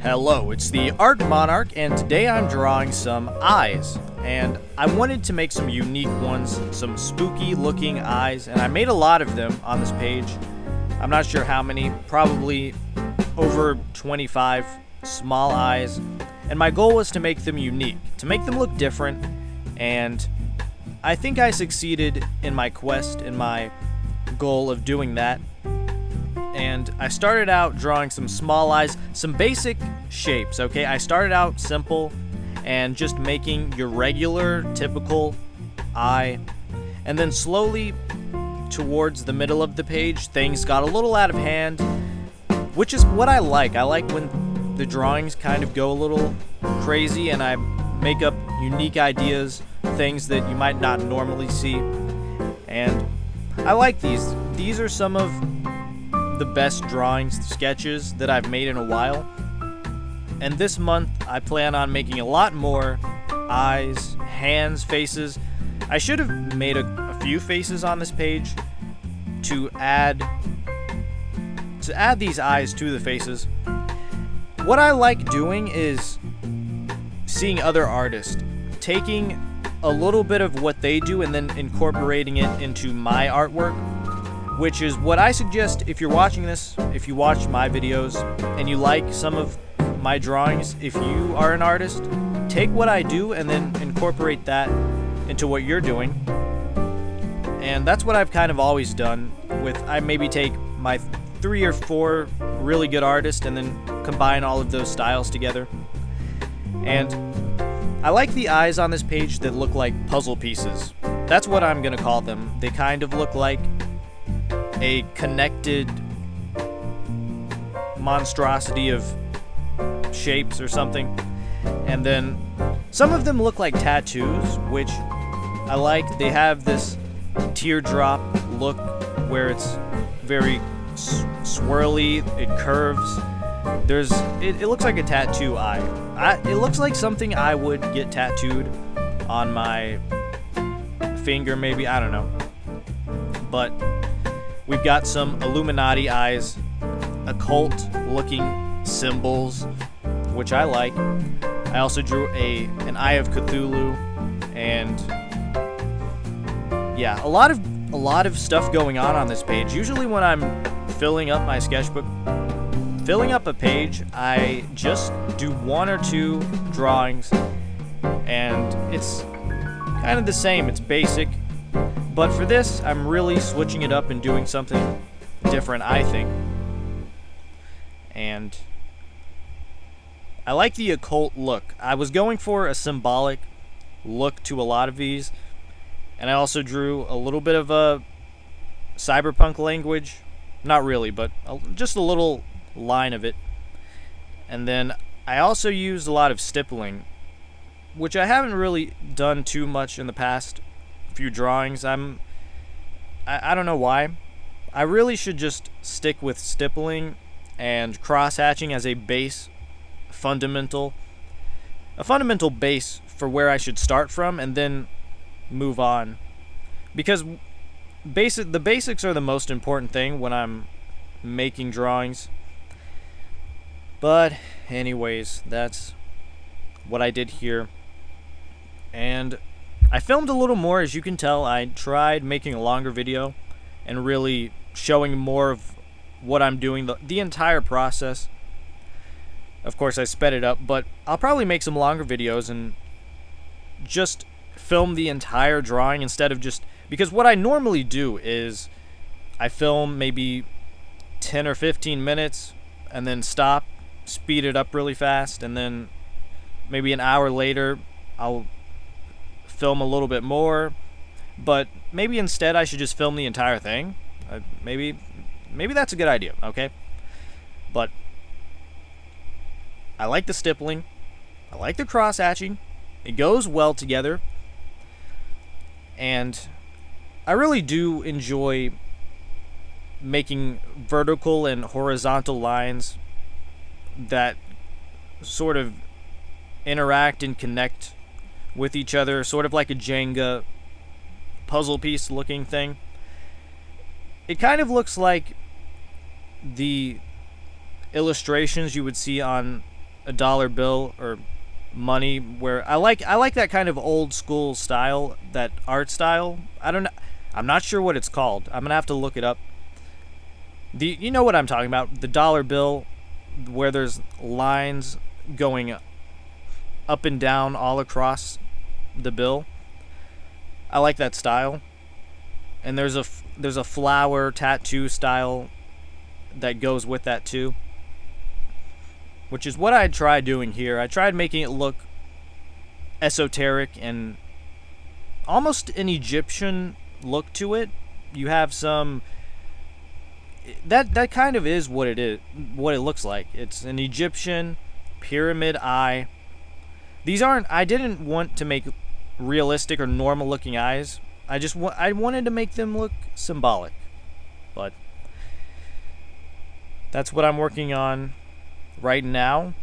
Hello, it's the Art Monarch, and today I'm drawing some eyes. And I wanted to make some unique ones, some spooky looking eyes, and I made a lot of them on this page. I'm not sure how many, probably over 25 small eyes. And my goal was to make them unique, to make them look different, and I think I succeeded in my quest, in my goal of doing that. And I started out drawing some small eyes, some basic shapes, okay? I started out simple and just making your regular, typical eye. And then slowly, towards the middle of the page, things got a little out of hand, which is what I like. I like when the drawings kind of go a little crazy and I make up unique ideas, things that you might not normally see. And I like these. These are some of the best drawings, sketches that I've made in a while. And this month I plan on making a lot more eyes, hands, faces. I should have made a few faces on this page to add these eyes to the faces. What I like doing is seeing other artists taking a little bit of what they do and then incorporating it into my artwork, which is what I suggest if you're watching this, if you watch my videos and you like some of my drawings, if you are an artist, take what I do and then incorporate that into what you're doing. And that's what I've kind of always done with, I maybe take my 3 or 4 really good artists and then combine all of those styles together. And I like the eyes on this page that look like puzzle pieces. That's what I'm gonna call them. They kind of look like a connected monstrosity of shapes or something. And then some of them look like tattoos, which I like. They have this teardrop look where it's very swirly, it curves. It looks like a tattoo eye. It looks like something I would get tattooed on my finger, maybe, I don't know. But we've got some Illuminati eyes, occult looking symbols, which I like. I also drew an Eye of Cthulhu, and yeah, a lot of stuff going on this page. Usually when I'm filling up my sketchbook, filling up a page, I just do 1 or 2 drawings, and it's kind of the same. It's basic. But for this, I'm really switching it up and doing something different, I think. And I like the occult look. I was going for a symbolic look to a lot of these. And I also drew a little bit of a cyberpunk language. Not really, but just a little line of it. And then I also used a lot of stippling, which I haven't really done too much in the past few drawings. I don't know why. I really should just stick with stippling and cross-hatching as a base, a fundamental base for where I should start from and then move on. Because the basics are the most important thing when I'm making drawings. But anyways, that's what I did here. And I filmed a little more, as you can tell. I tried making a longer video and really showing more of what I'm doing, the entire process. Of course, I sped it up, but I'll probably make some longer videos and just film the entire drawing instead of just... Because what I normally do is I film maybe 10 or 15 minutes and then stop, speed it up really fast, and then maybe an hour later I'll film a little bit more. But maybe instead I should just film the entire thing. Maybe that's a good idea, okay? But I like the stippling. I like the cross-hatching. It goes well together. And I really do enjoy making vertical and horizontal lines that sort of interact and connect with each other, sort of like a Jenga puzzle piece looking thing. It kind of looks like the illustrations you would see on a dollar bill or money, where I like that kind of old school style, that art style. I don't know. I'm not sure what it's called. I'm gonna have to look it up. You know what I'm talking about? The dollar bill, where there's lines going up and down all across the bill. I like that style. And there's a flower tattoo style that goes with that too, which is what I tried doing here. I tried making it look esoteric and almost an Egyptian look to it. You have some that kind of is what it is, what it looks like. It's an Egyptian pyramid eye. These aren't, I didn't want to make realistic or normal looking eyes. I wanted to make them look symbolic. But that's what I'm working on right now.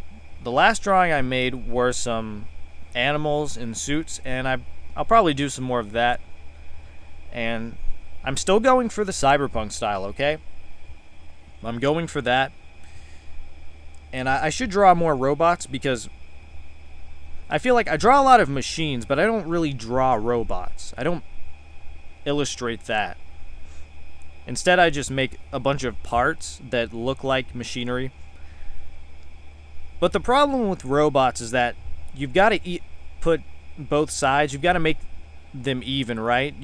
The last drawing I made were some animals in suits, and I'll probably do some more of that. And I'm still going for the cyberpunk style, okay? I'm going for that. And I should draw more robots, because I feel like I draw a lot of machines, but I don't really draw robots. I don't illustrate that. Instead, I just make a bunch of parts that look like machinery. But the problem with robots is that you've got to put both sides. You've got to make them even, right?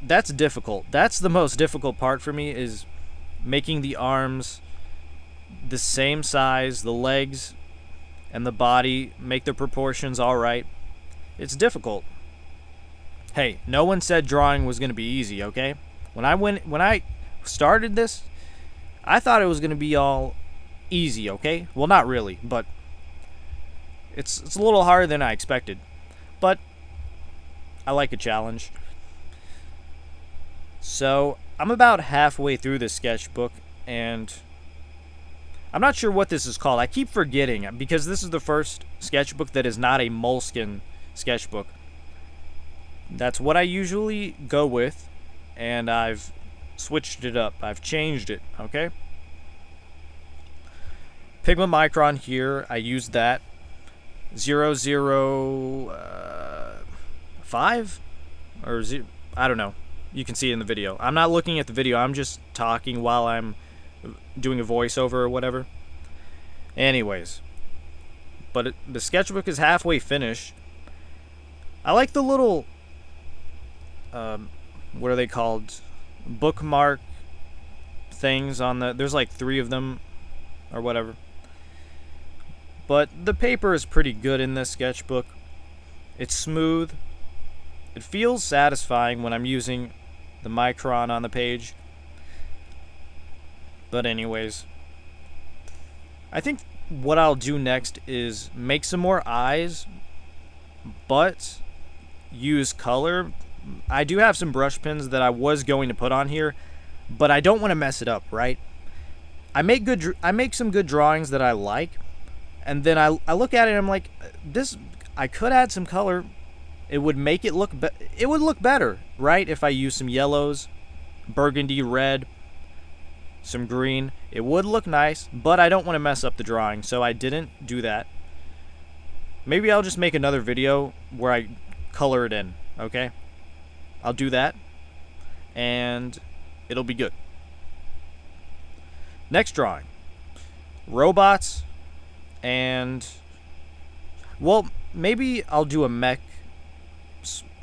That's difficult. That's the most difficult part for me, is making the arms the same size, the legs and the body, make the proportions all right. It's difficult. Hey, no one said drawing was going to be easy, okay? When I started this, I thought it was going to be all easy, okay? Well, not really, but it's a little harder than I expected. But I like a challenge. So, I'm about halfway through this sketchbook, and I'm not sure what this is called. I keep forgetting, because this is the first sketchbook that is not a moleskin sketchbook. That's what I usually go with, and I've switched it up. I've changed it, okay? Pigment Micron here, I used that. 005? Or I don't know. You can see it in the video. I'm not looking at the video. I'm just talking while I'm doing a voiceover or whatever. Anyways. But the sketchbook is halfway finished. I like the little... what are they called? Bookmark things on the... There's like 3 of them or whatever. But the paper is pretty good in this sketchbook. It's smooth. It feels satisfying when I'm using the micron on the page. But anyways, I think what I'll do next is make some more eyes, but use color. I do have some brush pens that I was going to put on here, but I don't want to mess it up, right? I make some good drawings that I like, and then I look at it and I'm like, this, I could add some color. It would make it look it would look better, right? If I use some yellows, burgundy, red, some green, it would look nice, but I don't want to mess up the drawing, so I didn't do that. Maybe I'll just make another video where I color it in, okay? I'll do that, and it'll be good. Next drawing. Robots, and... well, maybe I'll do a mech.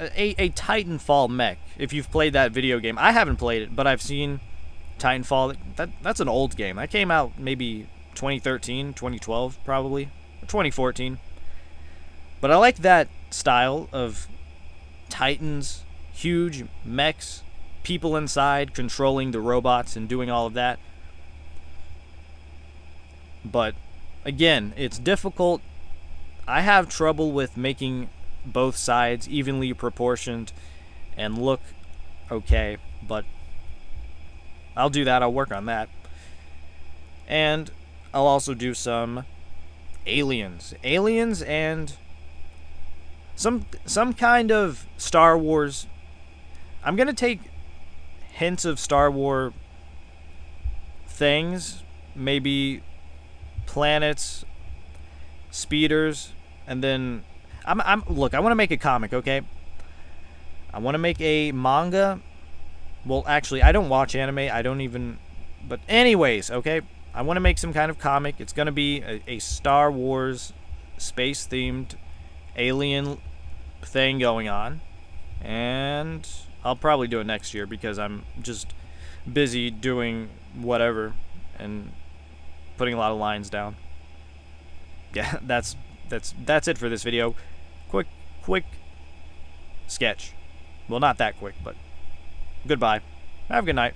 A Titanfall mech, if you've played that video game. I haven't played it, but I've seen Titanfall. That's an old game. That came out maybe 2013, 2012 probably, or 2014. But I like that style of Titans, huge mechs, people inside controlling the robots and doing all of that. But again, it's difficult. I have trouble with making both sides evenly proportioned and look okay, but I'll do that. I'll work on that. And I'll also do some aliens and some kind of Star Wars. I'm gonna take hints of Star Wars things, maybe planets, speeders, and then look, I want to make a comic, okay? I want to make a manga. Well, actually, I don't watch anime. I don't even. But anyways, okay? I want to make some kind of comic. It's going to be a Star Wars space-themed alien thing going on. And I'll probably do it next year because I'm just busy doing whatever and putting a lot of lines down. Yeah, that's it for this video. Quick sketch. Well, not that quick, but goodbye. Have a good night.